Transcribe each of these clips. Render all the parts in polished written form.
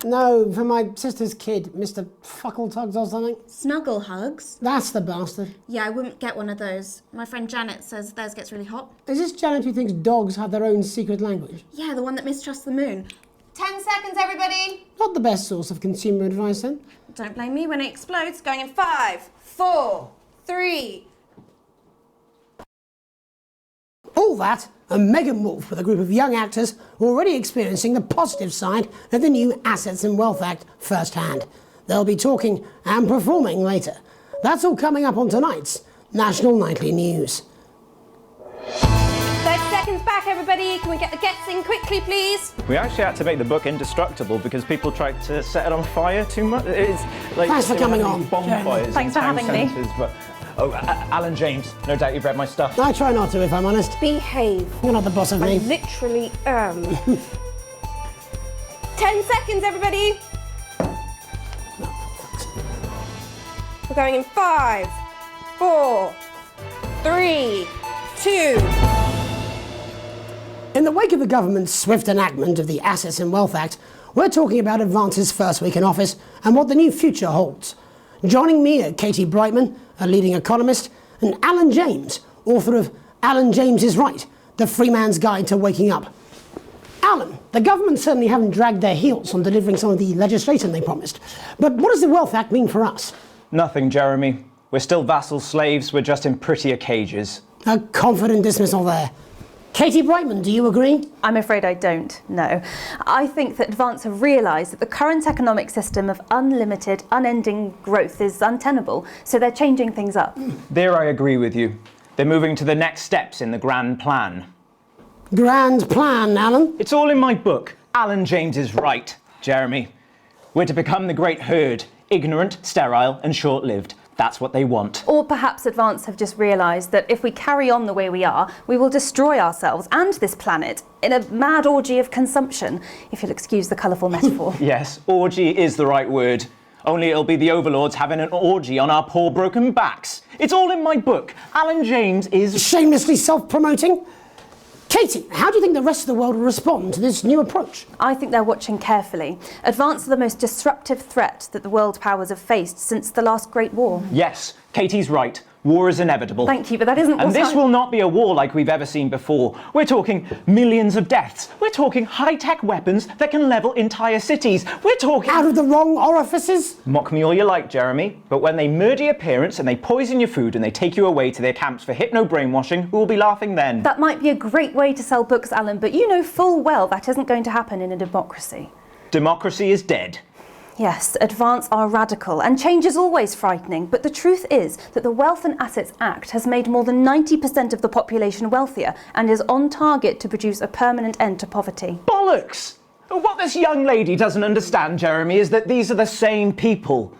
No, for my sister's kid, Mr. Fuckletugs or something. Snuggle hugs? That's the bastard. Yeah, I wouldn't get one of those. My friend Janet says theirs gets really hot. Is this Janet who thinks dogs have their own secret language? Yeah, the one that mistrusts the moon. 10 seconds, everybody! Not the best source of consumer advice, then. Don't blame me when it explodes. Going in 5, 4, 3... All that, and Megan Wolf with a group of young actors already experiencing the positive side of the new Assets and Wealth Act firsthand. They'll be talking and performing later. That's all coming up on tonight's National Nightly News. 30 seconds back, everybody. Can we get the gets in quickly, please? We actually had to make the book indestructible because people tried to set it on fire too much. It's like Thanks for coming on. Bonfires. Thanks for having me. But, Alan James, no doubt you've read my stuff. I try not to, if I'm honest. Behave. You're not the boss of me. I literally am. 10 seconds, everybody. We're going in 5, 4, 3, 2... In the wake of the government's swift enactment of the Assets and Wealth Act, we're talking about Advance's first week in office and what the new future holds. Joining me are Katie Brightman, a leading economist, and Alan James, author of Alan James is Right, The Free Man's Guide to Waking Up. Alan, the government certainly haven't dragged their heels on delivering some of the legislation they promised. But what does the Wealth Act mean for us? Nothing, Jeremy. We're still vassal slaves, we're just in prettier cages. A confident dismissal there. Katie Brightman, do you agree? I'm afraid I don't, no. I think that Advance have realised that the current economic system of unlimited, unending growth is untenable, so they're changing things up. There I agree with you. They're moving to the next steps in the grand plan. Grand plan, Alan. It's all in my book. Alan James is Right, Jeremy. We're to become the great herd, ignorant, sterile and short-lived. That's what they want. Or perhaps Advance have just realised that if we carry on the way we are, we will destroy ourselves and this planet in a mad orgy of consumption, if you'll excuse the colourful metaphor. Yes, orgy is the right word. Only it'll be the overlords having an orgy on our poor broken backs. It's all in my book. Alan James is... Shamelessly self-promoting? Katie, how do you think the rest of the world will respond to this new approach? I think they're watching carefully. Advance are the most disruptive threat that the world powers have faced since the last Great War. Yes, Katie's right. War is inevitable. Thank you, but that isn't And this will not be a war like we've ever seen before. We're talking millions of deaths. We're talking high-tech weapons that can level entire cities. We're talking... Out of the wrong orifices? Mock me all you like, Jeremy, but when they murder your parents and they poison your food and they take you away to their camps for hypno-brainwashing, who will be laughing then? That might be a great way to sell books, Alan, but you know full well that isn't going to happen in a democracy. Democracy is dead. Yes, Advance are radical, and change is always frightening, but the truth is that the Wealth and Assets Act has made more than 90% of the population wealthier and is on target to produce a permanent end to poverty. Bollocks! What this young lady doesn't understand, Jeremy, is that these are the same people.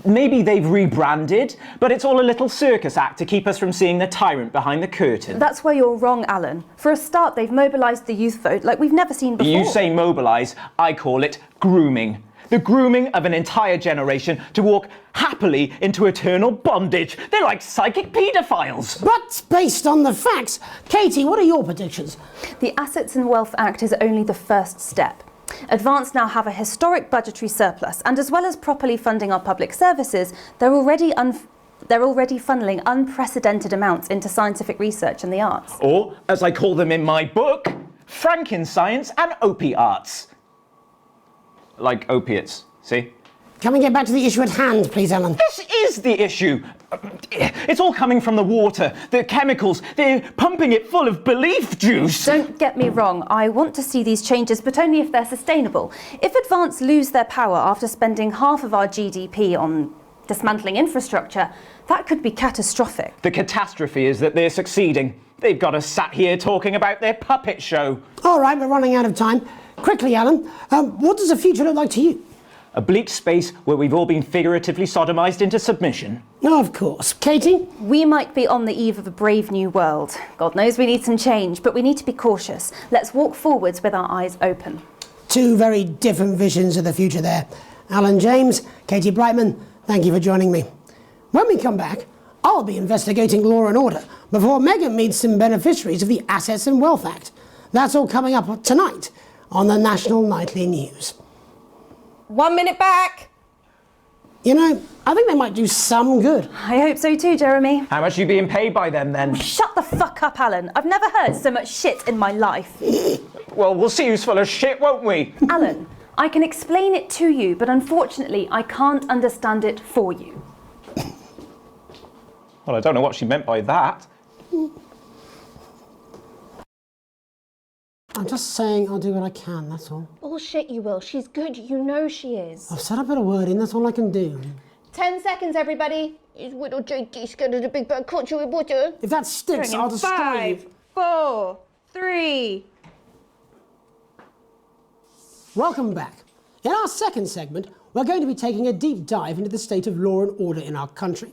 Maybe they've rebranded, but it's all a little circus act to keep us from seeing the tyrant behind the curtain. That's where you're wrong, Alan. For a start, they've mobilised the youth vote like we've never seen before. You say mobilise, I call it grooming. The grooming of an entire generation to walk happily into eternal bondage. They're like psychic paedophiles. But based on the facts, Katie, what are your predictions? The Assets and Wealth Act is only the first step. Advance now have a historic budgetary surplus, and as well as properly funding our public services, they're already funneling unprecedented amounts into scientific research and the arts. Or, as I call them in my book, Frankenscience and opiates. Like opiates, see? Can we get back to the issue at hand, please, Alan? This is the issue. It's all coming from the water, the chemicals. They're pumping it full of belief juice. Don't get me wrong, I want to see these changes, but only if they're sustainable. If Advance lose their power after spending half of our GDP on dismantling infrastructure, that could be catastrophic. The catastrophe is that they're succeeding. They've got us sat here talking about their puppet show. All right, we're running out of time. Quickly, Alan, what does the future look like to you? A bleak space where we've all been figuratively sodomized into submission. Oh, of course. Katie? We might be on the eve of a brave new world. God knows we need some change, but we need to be cautious. Let's walk forwards with our eyes open. Two very different visions of the future there. Alan James, Katie Brightman, thank you for joining me. When we come back, I'll be investigating law and order before Megan meets some beneficiaries of the Assets and Wealth Act. That's all coming up tonight on the National Nightly News. 1 minute back. You know, I think they might do some good. I hope so too, Jeremy. How much are you being paid by them then? Shut the fuck up, Alan. I've never heard so much shit in my life. Well, we'll see who's full of shit, won't we? Alan, I can explain it to you, but unfortunately I can't understand it for you. Well, I don't know what she meant by that. I'm just saying I'll do what I can, that's all. Bullshit, you will. She's good. You know she is. I've said a bit of word in, that's all I can do. 10 seconds, everybody. Is little Jakey scared of the big bad culture with butter? If that sticks, I'll destroy you. 5, 4, 3. Welcome back. In our second segment, we're going to be taking a deep dive into the state of law and order in our country.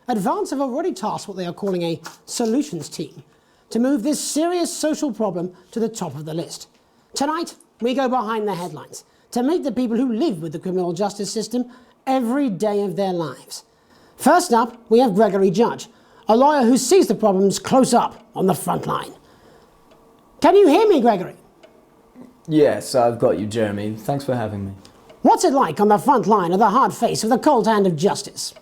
Advance have already tasked what they are calling a solutions team to move this serious social problem to the top of the list. Tonight, we go behind the headlines to meet the people who live with the criminal justice system every day of their lives. First up, we have Gregory Judge, a lawyer who sees the problems close up on the front line. Can you hear me, Gregory? Yes, I've got you, Jeremy. Thanks for having me. What's it like on the front line of the hard face of the cold hand of justice?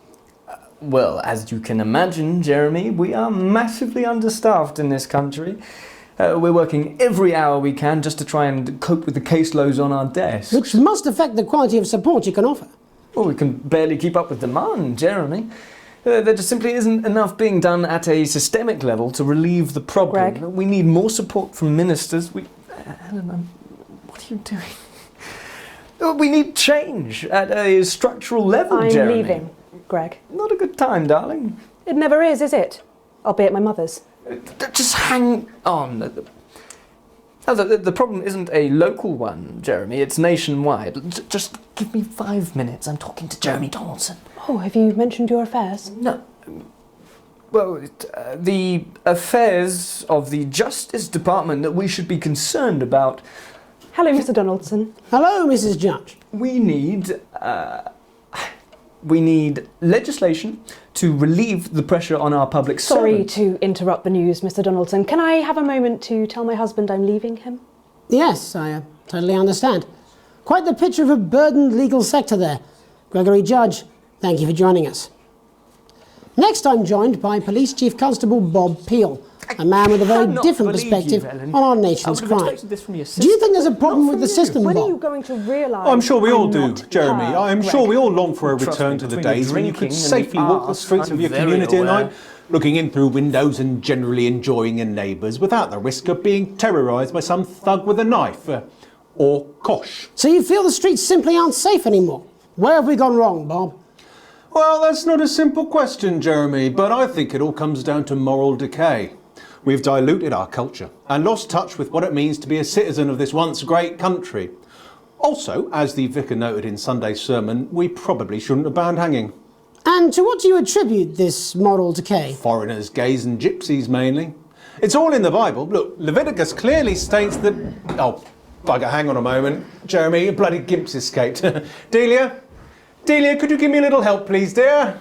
Well, as you can imagine, Jeremy, we are massively understaffed in this country. We're working every hour we can just to try and cope with the caseloads on our desks. Which must affect the quality of support you can offer. Well, we can barely keep up with demand, Jeremy. There just simply isn't enough being done at a systemic level to relieve the problem. Greg? We need more support from ministers. Helen, what are you doing? We need change at a structural level, I'm Jeremy. leaving, Greg. Not a good time, darling. It never is it? I'll be at my mother's. Just hang on. The problem isn't a local one, Jeremy. It's nationwide. Just give me 5 minutes. I'm talking to Jeremy Donaldson. Oh, have you mentioned your affairs? No. Well, the affairs of the Justice Department that we should be concerned about. Hello, Mr. Donaldson. Hello, Mrs. Judge. We need legislation to relieve the pressure on our public Sorry servants. to interrupt the news, Mr. Donaldson. Can I have a moment to tell my husband I'm leaving him? Yes, I totally understand. Quite the picture of a burdened legal sector there. Gregory Judge, thank you for joining us. Next, I'm joined by Police Chief Constable Bob Peel, a man with a very cannot different believe perspective you, Ellen. on our I nation's would have crime. expected this from your Do you think there's a sister, problem not with the from you. system, When are you Bob? going to realise? I'm sure we all I'm do, not Jeremy. her, I'm Greg? sure we all long for a Trust return me, to the between the days when you drinking could and the safely walk the arse, streets I'm of your very community aware. at night, looking in through windows and generally enjoying your neighbours without the risk of being terrorised by some thug with a knife. Or kosh. So you feel the streets simply aren't safe anymore? Where have we gone wrong, Bob? Well, that's not a simple question, Jeremy, but I think it all comes down to moral decay. We've diluted our culture and lost touch with what it means to be a citizen of this once great country. Also, as the vicar noted in Sunday's sermon, we probably shouldn't have banned hanging. And to what do you attribute this moral decay? Foreigners, gays and gypsies mainly. It's all in the Bible. Look, Leviticus clearly states that... Oh, bugger, hang on a moment. Jeremy, a bloody gimp's escaped. Delia, could you give me a little help, please, dear?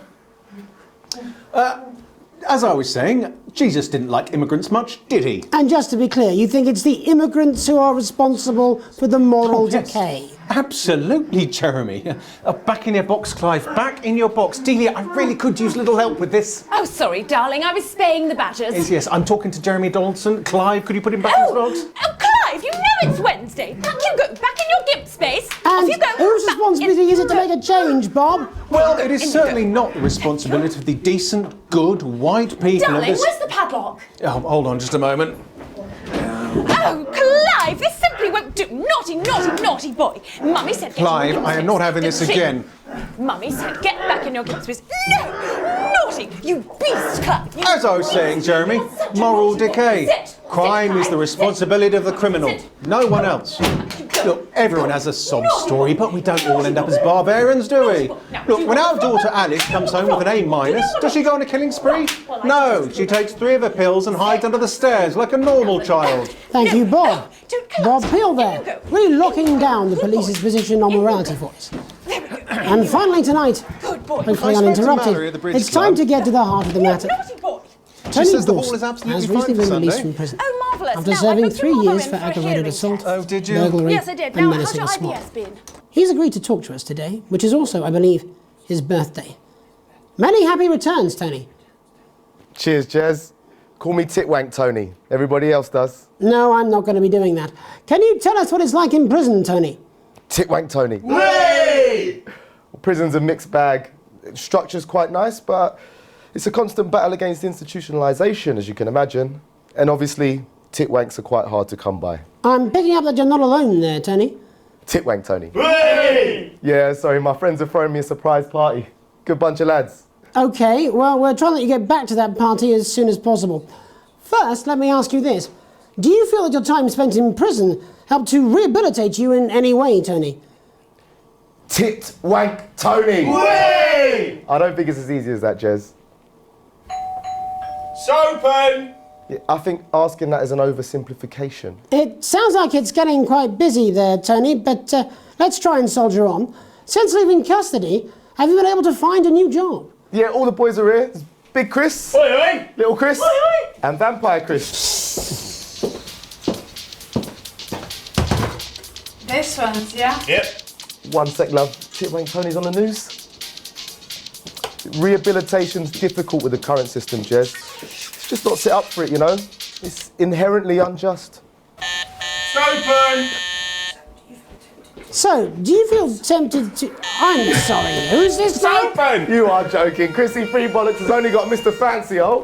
As I was saying, Jesus didn't like immigrants much, did he? And just to be clear, you think it's the immigrants who are responsible for the moral Yes. decay? Absolutely, Jeremy. Back in your box, Clive. Back in your box. Delia, I really could use a little help with this. Oh, sorry, darling. I was spaying the badgers. Yes, I'm talking to Jeremy Donaldson. Clive, could you put him back in his box? Oh, Clive, you know it's Wednesday. Back you go. Back in your gimp space. Off And you go. whose Back responsibility in- is it to make a change, Bob? Well, it is certainly not the responsibility of the decent, good, white people of Darling, this... where's the padlock? Oh, hold on just a moment. Oh, Clive, this simply won't do. Naughty, naughty, naughty boy. Mummy said get Clive, in your gimp I am space. not having this Sit. again. Mummy said get back in your gimp space. No! Naughty! You beast, Clive! You As I was saying, Jeremy, moral decay. Sit. Crime Sit, is the Clive. responsibility of the criminal, Sit. no one else. Look, everyone has a sob story, but we don't all end up as barbarians, do we? Look, when our daughter Alice comes home with an A-, does she go on a killing spree? No, she takes 3 of her pills and hides under the stairs like a normal child. Thank you, Bob. Don't come Bob out. Peel There you there, go. really locking down the police's position on morality for us. There we go. And finally tonight, Good boy. hopefully I spoke to Mallory at the uninterrupted, Bridge it's time Club. to get to the heart of the matter. Naughty boy. Tony says the hall Dawson is absolutely has fine recently for been released Sunday. from prison Oh, marvellous. after Now, I serving booked 3 your mum years in for a aggravated hearing assault, test. Oh, did you? burglary Yes, I did. and Now, how's menacing your assault. IBS been? He's agreed to talk to us today, which is also, I believe, his birthday. Many happy returns, Tony. Cheers, Jez. Call me Titwank Tony. Everybody else does. No, I'm not going to be doing that. Can you tell us what it's like in prison, Tony? Titwank Tony. Hey! Prison's a mixed bag. Structure's quite nice, but it's a constant battle against institutionalisation, as you can imagine. And obviously, titwanks are quite hard to come by. I'm picking up that you're not alone there, Tony. Titwank Tony. Hey! Yeah, sorry, my friends are throwing me a surprise party. Good bunch of lads. Okay, well, we're trying to let you get back to that party as soon as possible. First, let me ask you this. Do you feel that your time spent in prison helped to rehabilitate you in any way, Tony? Titwank Tony! Way! I don't think it's as easy as that, Jez. Sopen! Yeah, I think asking that is an oversimplification. It sounds like it's getting quite busy there, Tony, but let's try and soldier on. Since leaving custody, have you been able to find a new job? Yeah, all the boys are here. There's Big Chris, Oi, oi! Little Chris, Oi, oi! and Vampire Chris. This one's, yeah? Yep. One sec, love. Titwank Tony's on the news. Rehabilitation's difficult with the current system, Jez. It's just not set up for it, you know? It's inherently unjust. Sopen! So, do you feel tempted to... I'm sorry, who's this guy? Sopen! You are joking. Chrissy Freebollocks has only got Mr. Fancy, oh.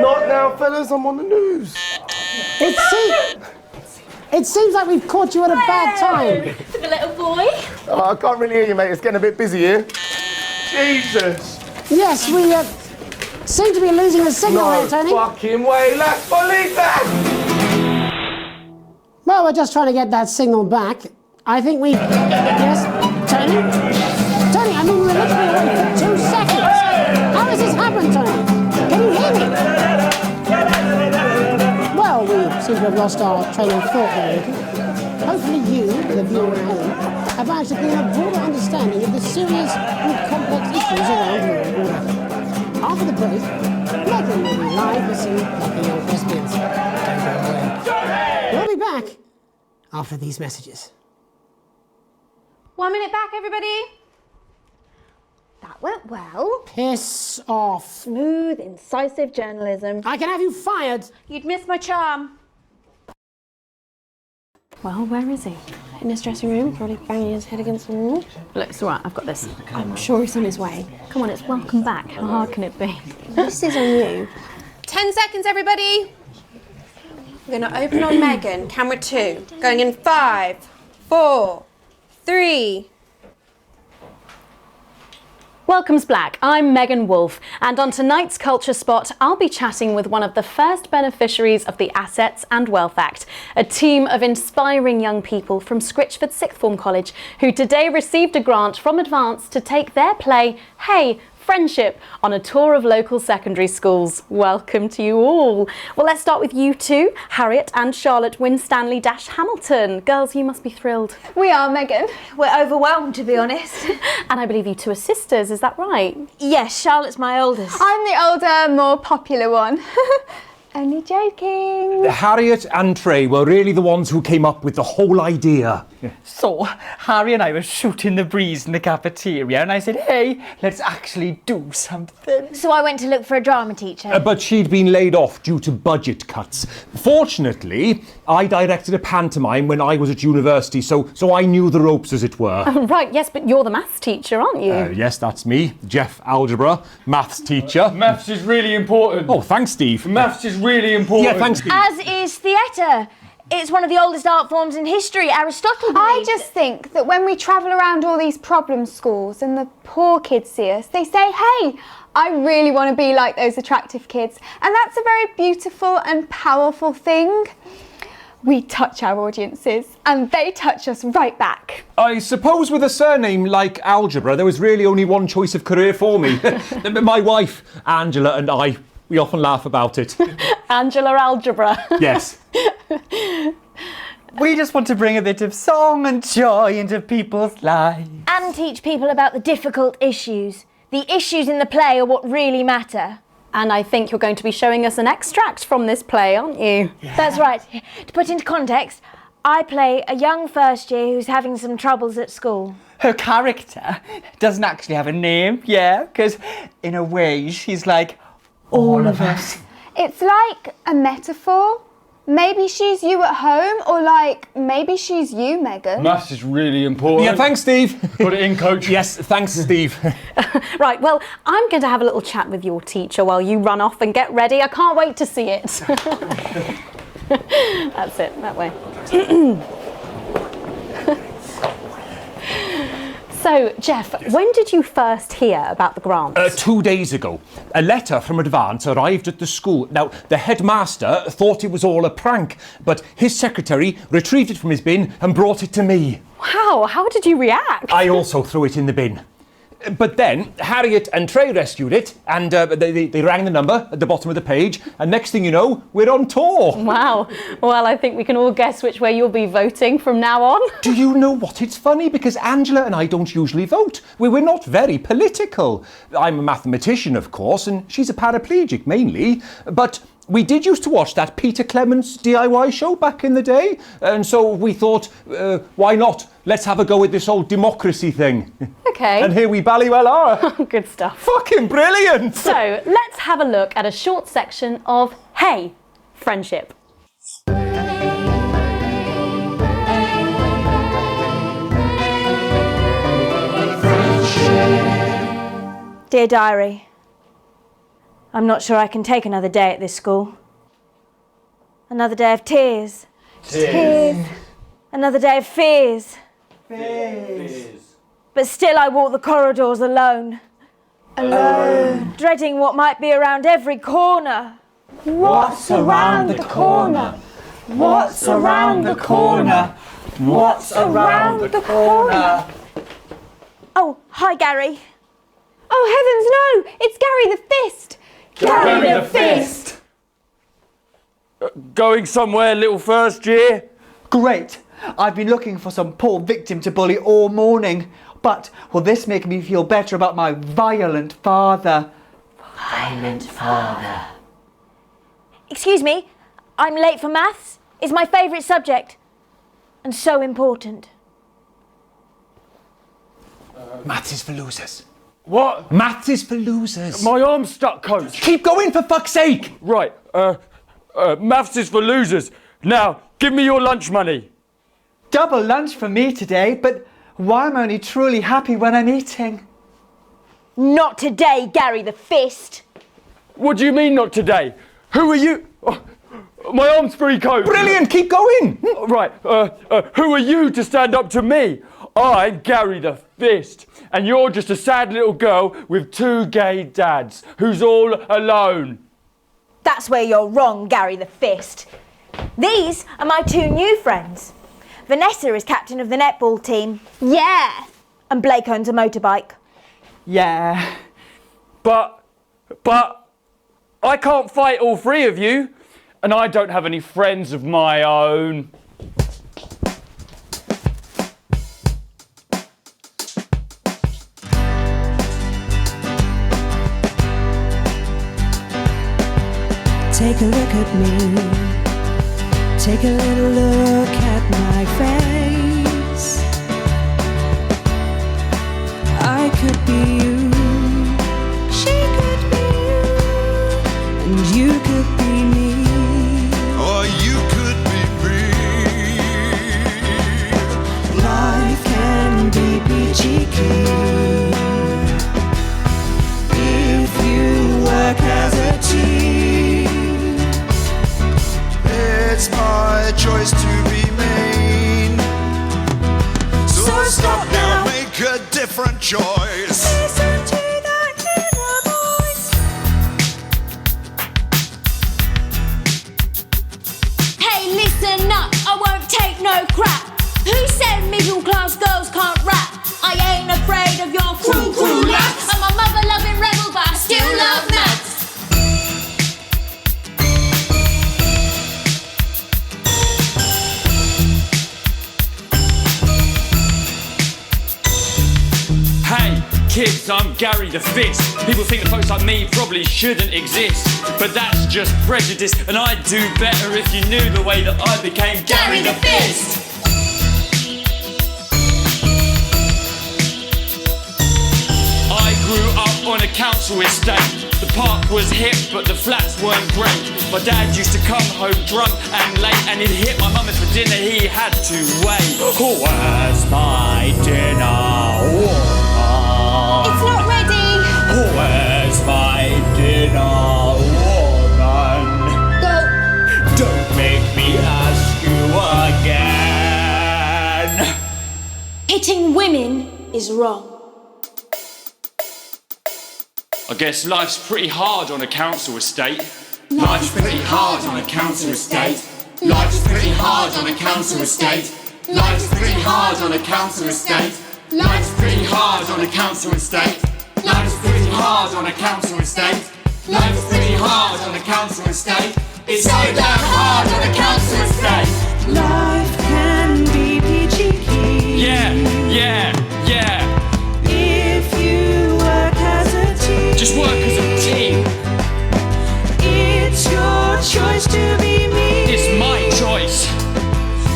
Not now, fellas. I'm on the news. It seems like we've caught you at a bad time. For the little boy. Oh, I can't really hear you, mate. It's getting a bit busy here. Jesus. Yes, we seem to be losing the signal No here, Tony. fucking way. Let's believe that. Well, we're just trying to get that signal back. I think we... Yes, Tony? Tony, I mean, we're literally away for 2 seconds. How does this happen, Tony? Can you hear me? Well, we seem to have lost our train of thought there. Hopefully you, the viewer at home, have managed to gain a broader understanding of the serious and complex issues around law and order. After the break, Megan will be live with some plucky old lesbians. Don't go away. We'll be back after these messages. 1 minute back, everybody. That went well. Piss off. Smooth, incisive journalism. I can have you fired. You'd miss my charm. Well, where is he? In his dressing room, probably banging his head against the wall. Look, it's all right, I've got this. I'm sure he's on his way. Come on, it's welcome back. How hard can it be? This is on you. 10 seconds, everybody. We're going to open on Megan, camera 2. Going in 5, 4, 3. Welcome's Black. I'm Megan Wolfe, and on tonight's Culture Spot, I'll be chatting with one of the first beneficiaries of the Assets and Wealth Act, a team of inspiring young people from Scritchford Sixth Form College who today received a grant from Advance to take their play, Hey, Friendship, on a tour of local secondary schools. Welcome to you all. Well, let's start with you two, Harriet and Charlotte Winstanley-Hamilton. Girls, you must be thrilled. We are, Megan. We're overwhelmed, to be honest. And I believe you two are sisters, is that right? Yes, Charlotte's my oldest. I'm the older, more popular one. Only joking. Harriet and Trey were really the ones who came up with the whole idea. So, Harry and I were shooting the breeze in the cafeteria and I said, hey, let's actually do something. So I went to look for a drama teacher. But she'd been laid off due to budget cuts. Fortunately, I directed a pantomime when I was at university, so I knew the ropes, as it were. Right, yes, but you're the maths teacher, aren't you? Yes, that's me, Jeff Algebra, maths teacher. Maths is really important. Oh, thanks, Steve. Maths is really important. Yeah, thanks, Steve. As is theatre. It's one of the oldest art forms in history. Aristotle believed I just think that when we travel around all these problem schools and the poor kids see us, they say, hey, I really want to be like those attractive kids. And that's a very beautiful and powerful thing. We touch our audiences and they touch us right back. I suppose with a surname like Algebra, there was really only one choice of career for me. My wife, Angela, and I, we often laugh about it. Angela Algebra. Yes. We just want to bring a bit of song and joy into people's lives. and teach people about the difficult issues. The issues in the play are what really matter. And I think you're going to be showing us an extract from this play, aren't you? Yeah. That's right. To put into context, I play a young first year who's having some troubles at school. Her character doesn't actually have a name, yeah, because in a way she's like all of us. It's like a metaphor. Maybe she's you at home, or like maybe she's you, Megan. Maths is really important. Yeah, thanks, Steve. Put it in, coach. Yes, thanks, Steve. Right, well, I'm going to have a little chat with your teacher while you run off and get ready. I can't wait to see it. That's it, that way. So, Jeff, when did you first hear about the grant? 2 days ago. A letter from Advance arrived at the school. Now, the headmaster thought it was all a prank, but his secretary retrieved it from his bin and brought it to me. Wow, how did you react? I also threw it in the bin. But then Harriet and Trey rescued it, and they rang the number at the bottom of the page, and next thing you know, we're on tour. Wow. Well, I think we can all guess which way you'll be voting from now on. Do you know what? It's funny because Angela and I don't usually vote. We're not very political. I'm a mathematician, of course, and she's a paraplegic mainly, but we did used to watch that Peter Clements DIY show back in the day, and so we thought, why not? Let's have a go with this old democracy thing. Okay. And here we ballywell are. Good stuff. Fucking brilliant! So, let's have a look at a short section of Hey, Friendship. Dear Diary, I'm not sure I can take another day at this school. Another day of tears. Tears. Another day of fears. Fears. But still I walk the corridors alone. Alone. Dreading what might be around every corner. What's around the corner? What's around the corner? What's around the corner? Oh, hi Gary. Oh heavens no! It's Gary the Fist! Gary the Fist! Going somewhere, little first year? Great. I've been looking for some poor victim to bully all morning. But will this make me feel better about my violent father? Violent father. Excuse me, I'm late for maths. It's my favourite subject. And so important. Maths is for losers. What? Maths is for losers. My arm's stuck, coach. Keep going, for fuck's sake! Right, maths is for losers. Now, give me your lunch money. Double lunch for me today, but why am I only truly happy when I'm eating? Not today, Gary the Fist. What do you mean not today? Who are you? Oh, my arm's free, coach. Brilliant, keep going. Right, who are you to stand up to me? I'm Gary the Fist, and you're just a sad little girl with 2 gay dads who's all alone. That's where you're wrong, Gary the Fist. These are my 2 new friends. Vanessa is captain of the netball team. Yeah! And Blake owns a motorbike. Yeah. But I can't fight all 3 of you, and I don't have any friends of my own. Take a look at me. Take a little look at my face. I could be you. She could be you. And you could be me. Or you could be me. Life can be peachy keen if you work as a team. It's my choice to remain. So stop now, make a different choice. Listen to that inner voice. Hey, listen up, I won't take no crap. Who said middle class girls can't rap? I ain't afraid of your cruel lads. I'm a mother-loving rebel, but I still love maths. Hey, kids, I'm Gary the Fist. People think that folks like me probably shouldn't exist, but that's just prejudice, and I'd do better if you knew the way that I became Gary the Fist. I grew up on a council estate. The park was hip, but the flats weren't great. My dad used to come home drunk and late, and he'd hit my mum, and for dinner he had to wait. Where's my dinner, woman? It's not ready. Where's my dinner, woman? Go. Don't make me ask you again. Hitting women is wrong. I guess life's pretty hard on a council estate. Life's pretty hard on a council estate. Life's pretty hard on a council estate. Life's pretty hard on a council estate. Life's pretty hard on a council estate. Life's pretty hard on a council estate. Life's pretty hard on a council estate. It's so damn hard on a council estate. Life can be peachy keen. Yeah. If you work as a team. Just work as a team. It's your choice to be me. It's my choice.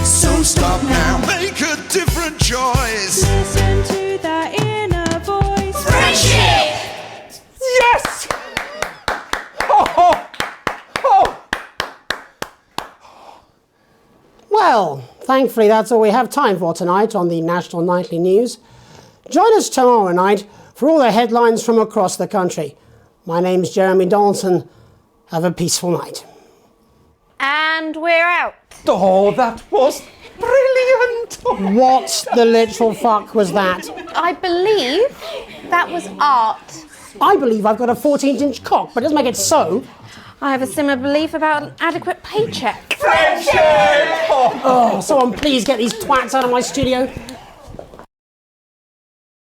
So stop now, make a different choice. Listen to that inner voice. Friendship! Yes! Well, thankfully that's all we have time for tonight on the National Nightly News. Join us tomorrow night for all the headlines from across the country. My name's Jeremy Donaldson. Have a peaceful night. And we're out. Oh, that was brilliant! What the literal fuck was that? I believe that was art. I believe I've got a 14-inch cock, but it doesn't make it so. I have a similar belief about an adequate paycheck. Oh, someone please get these twats out of my studio.